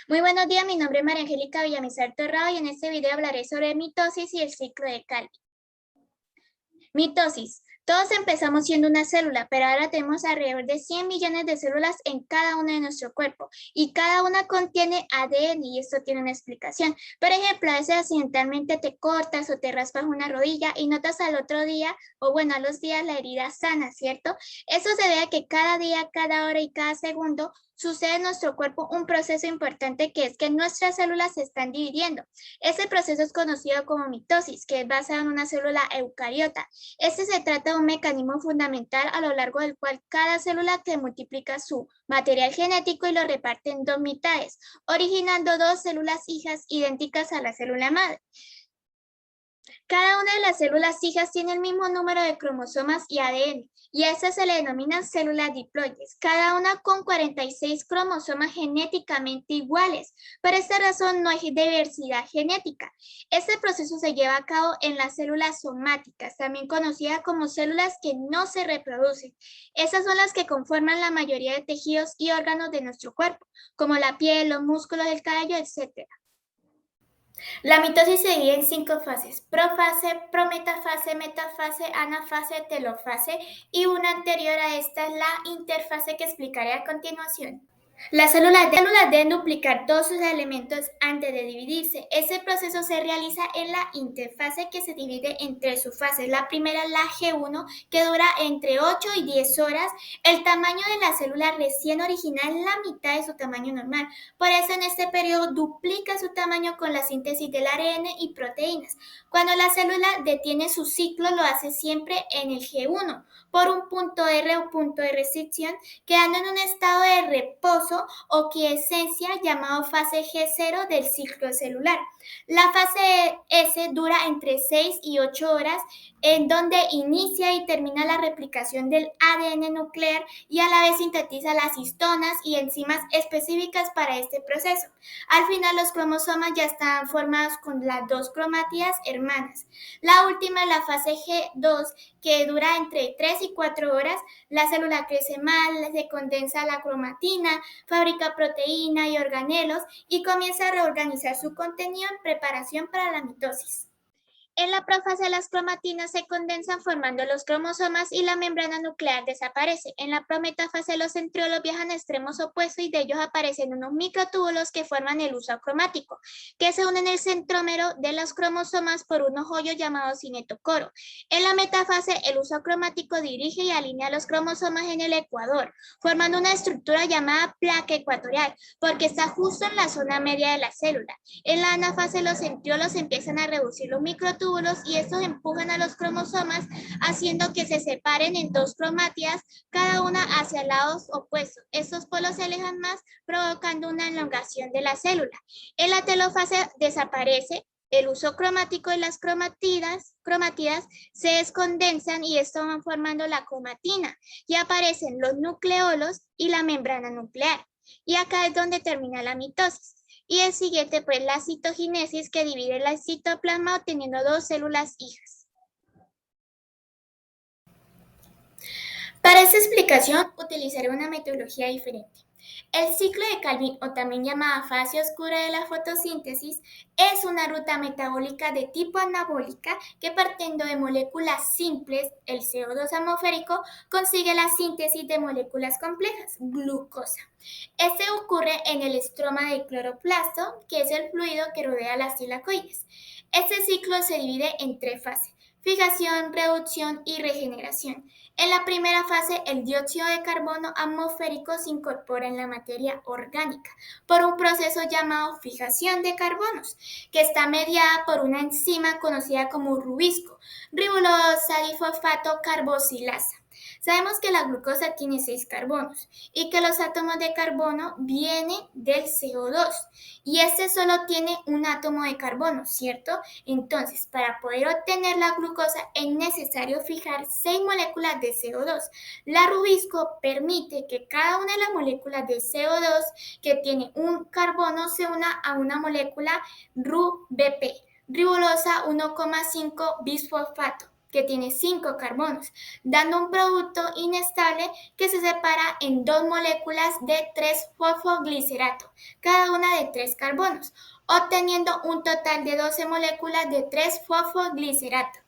Muy buenos días, mi nombre es María Angélica Villamizar Torrado y en este video hablaré sobre mitosis y el ciclo de Calvi. Mitosis. Todos empezamos siendo una célula, pero ahora tenemos alrededor de 100 millones de células en cada uno de nuestro cuerpo y cada una contiene ADN y esto tiene una explicación. Por ejemplo, a veces accidentalmente te cortas o te raspas una rodilla y notas al otro día o bueno, a los días la herida sana, ¿cierto? Eso se debe a que cada día, cada hora y cada segundo sucede en nuestro cuerpo un proceso importante que es que nuestras células se están dividiendo. Ese proceso es conocido como mitosis, que es basado en una célula eucariota. Este se trata de un mecanismo fundamental a lo largo del cual cada célula que multiplica su material genético y lo reparte en dos mitades, originando dos células hijas idénticas a la célula madre. Cada una de las células hijas tiene el mismo número de cromosomas y ADN, y a estas se le denominan células diploides, cada una con 46 cromosomas genéticamente iguales. Por esta razón no hay diversidad genética. Este proceso se lleva a cabo en las células somáticas, también conocidas como células que no se reproducen. Esas son las que conforman la mayoría de tejidos y órganos de nuestro cuerpo, como la piel, los músculos, el cabello, etc. La mitosis se divide en 5 fases: profase, prometafase, metafase, anafase, telofase y una anterior a esta es la interfase que explicaré a continuación. Las células deben duplicar todos sus elementos antes de dividirse. Ese proceso se realiza en la interfase que se divide en 3 subfases. La primera es la G1, que dura entre 8 y 10 horas. El tamaño de la célula recién original es la mitad de su tamaño normal. Por eso en este periodo duplica su tamaño con la síntesis del ARN y proteínas. Cuando la célula detiene su ciclo, lo hace siempre en el G1 por un punto R o punto de restricción, quedando en un estado de reposo o quiescencia llamado fase G0 del ciclo celular. La fase S dura entre 6 y 8 horas, en donde inicia y termina la replicación del ADN nuclear y a la vez sintetiza las histonas y enzimas específicas para este proceso. Al final los cromosomas ya están formados con las dos cromátidas hermanas. La última es la fase G2, que dura entre 3 y 4 horas. La célula crece mal, se condensa la cromatina, fabrica proteína y organelos y comienza a reorganizar su contenido en preparación para la mitosis. En la profase las cromatinas se condensan formando los cromosomas y la membrana nuclear desaparece. En la prometafase los centriolos viajan a extremos opuestos y de ellos aparecen unos microtúbulos que forman el uso cromático, que se unen el centrómero de los cromosomas por unos hoyos llamados cinetocoro. En la metafase el uso cromático dirige y alinea los cromosomas en el ecuador, formando una estructura llamada placa ecuatorial, porque está justo en la zona media de la célula. En la anafase los centriolos empiezan a reducir los microtúbulos y estos empujan a los cromosomas haciendo que se separen en dos cromátidas, cada una hacia lados opuestos. Estos polos se alejan más, provocando una elongación de la célula. En la telofase desaparece el uso cromático y las cromátidas se descondensan y esto van formando la cromatina y aparecen los nucleolos y la membrana nuclear. Y acá es donde termina la mitosis. Y el siguiente, pues, la citogénesis, que divide el citoplasma obteniendo dos células hijas. Para esta explicación utilizaré una metodología diferente. El ciclo de Calvin, o también llamada fase oscura de la fotosíntesis, es una ruta metabólica de tipo anabólica que, partiendo de moléculas simples, el CO2 atmosférico, consigue la síntesis de moléculas complejas, glucosa. Este ocurre en el estroma del cloroplasto, que es el fluido que rodea las tilacoides. Este ciclo se divide en 3 fases: fijación, reducción y regeneración. En la primera fase, el dióxido de carbono atmosférico se incorpora en la materia orgánica por un proceso llamado fijación de carbonos, que está mediada por una enzima conocida como rubisco, ribosa difosfato carboxilasa. Sabemos que la glucosa tiene 6 carbonos y que los átomos de carbono vienen del CO2 y este solo tiene un átomo de carbono, ¿cierto? Entonces, para poder obtener la glucosa es necesario fijar 6 moléculas de CO2. La rubisco permite que cada una de las moléculas de CO2 que tiene un carbono se una a una molécula RuBP, ribosa 1,5 bisfosfato, que tiene 5 carbonos, dando un producto inestable que se separa en 2 moléculas de 3-fosfoglicerato, cada una de 3 carbonos, obteniendo un total de 12 moléculas de 3-fosfoglicerato.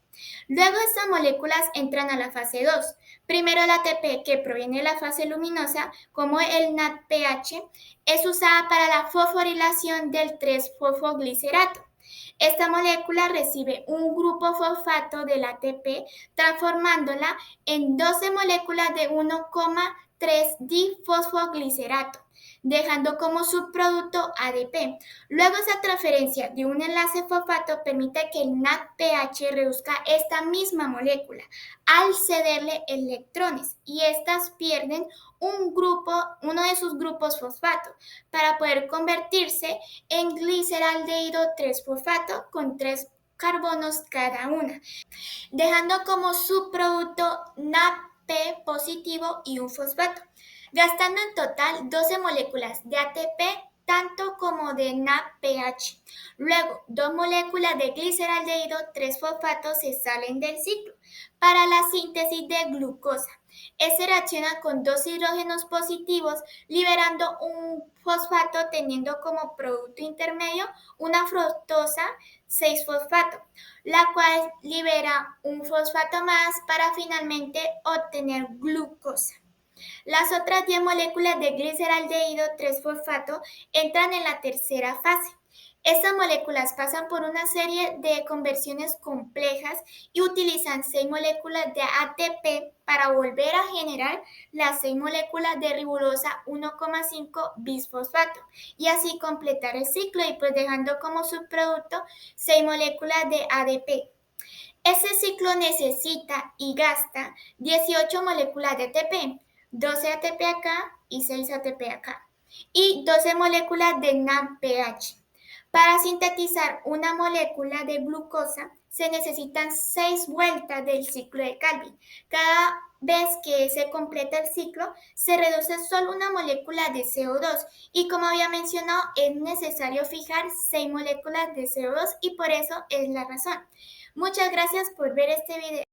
Luego estas moléculas entran a la fase 2. Primero la ATP, que proviene de la fase luminosa, como el NADPH, es usada para la fosforilación del 3-fosfoglicerato. Esta molécula recibe un grupo fosfato del ATP, transformándola en 12 moléculas de 1,3-difosfoglicerato, dejando como subproducto ADP. Luego esa transferencia de un enlace fosfato permite que el NADPH reduzca esta misma molécula al cederle electrones y estas pierden uno de sus grupos fosfato para poder convertirse en gliceraldehído 3-fosfato con 3 carbonos cada una, dejando como subproducto NADP positivo y un fosfato, gastando en total 12 moléculas de ATP tanto como de NADPH. Luego, 2 moléculas de gliceraldehído 3-fosfato se salen del ciclo para la síntesis de glucosa. Este reacciona con 2 hidrógenos positivos, liberando un fosfato teniendo como producto intermedio una fructosa 6-fosfato, la cual libera un fosfato más para finalmente obtener glucosa. Las otras 10 moléculas de gliceraldehído 3-fosfato entran en la tercera fase. Estas moléculas pasan por una serie de conversiones complejas y utilizan 6 moléculas de ATP para volver a generar las 6 moléculas de ribosa 1,5-bisfosfato y así completar el ciclo y pues dejando como subproducto 6 moléculas de ADP. Este ciclo necesita y gasta 18 moléculas de ATP, 12 ATP acá y 6 ATP acá, y 12 moléculas de NADPH. Para sintetizar una molécula de glucosa se necesitan 6 vueltas del ciclo de Calvin. Cada vez que se completa el ciclo, se reduce solo una molécula de CO2 y como había mencionado, es necesario fijar 6 moléculas de CO2 y por eso es la razón. Muchas gracias por ver este video.